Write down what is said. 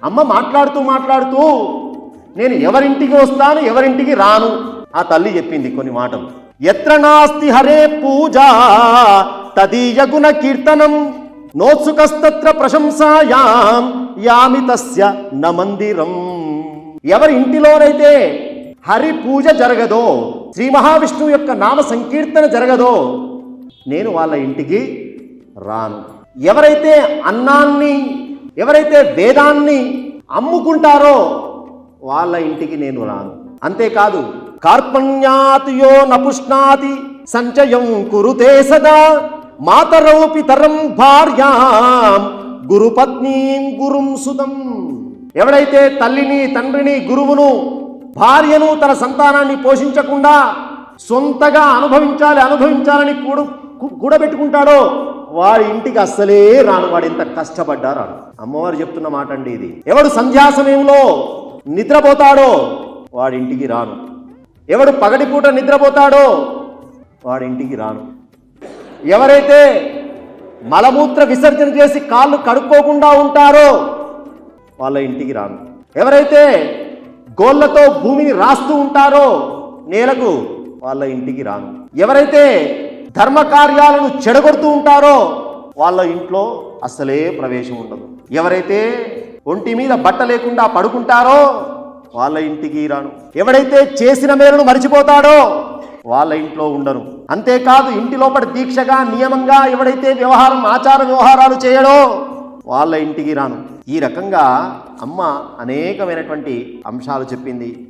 అమ్మ మాట్లాడుతూ మాట్లాడుతూ నేను ఎవరింటికి వస్తాను, ఎవరింటికి రాను, ఆ తల్లి చెప్పింది కొన్ని మాటలు. ఎత్ర నాస్తి హరే పూజ తదీయ గుణ కీర్తనం నోత్సుకస్తత్ర ప్రశంసాయాం యామి తస్య న మందిరం. ఎవరి ఇంటిలోనైతే హరి పూజ జరగదో, శ్రీ మహావిష్ణువు యొక్క నామ సంకీర్తన జరగదో, నేను వాళ్ళ ఇంటికి రాను. ఎవరైతే అన్నాన్ని, ఎవరైతే వేదాన్ని అమ్ముకుంటారో వాళ్ళ ఇంటికి నేను రాను. అంతేకాదు, కార్పణ్యాత్ యో నపుష్ణాతి సంచయం కురుతే సదా మాతరౌ పితరం భార్యాం గురుపత్నీం గురుం సుతం. ఎవడైతే తల్లిని, తండ్రిని, గురువును, భార్యను, తన సంతానాన్ని పోషించకుండా సొంతగా అనుభవించాలని కూడబెట్టుకుంటాడో వాడి ఇంటికి అస్సలే రాను. వాడు ఎంత కష్టపడ్డా రాను. అమ్మవారు చెప్తున్న మాట అండి ఇది. ఎవడు సంధ్యా సమయంలో నిద్రపోతాడో వాడి ఇంటికి రాను. ఎవడు పగటిపూట నిద్రపోతాడో వాడి ఇంటికి రాను. ఎవరైతే మలమూత్ర విసర్జన చేసి కాళ్ళు కడుక్కోకుండా ఉంటారో వాళ్ళ ఇంటికి రాను. ఎవరైతే గోళ్ళతో భూమిని రాస్తూ ఉంటారో నేలకు వాళ్ళ ఇంటికి రాను. ఎవరైతే ధర్మ కార్యాలను చెడగొడుతూ ఉంటారో వాళ్ళ ఇంట్లో అసలే ప్రవేశం ఉండదు. ఎవరైతే ఒంటి మీద బట్ట లేకుండా పడుకుంటారో వాళ్ళ ఇంటికి రాను. ఎవడైతే చేసిన మేలును మరిచిపోతాడో వాళ్ళ ఇంట్లో ఉండను. అంతేకాదు, ఇంటి లోపల దీక్షగా, నియమంగా ఎవడైతే ఆచార వ్యవహారాలు చేయడో వాళ్ళ ఇంటికి రాను. ఈ రకంగా అమ్మ అనేకమైనటువంటి అంశాలు చెప్పింది.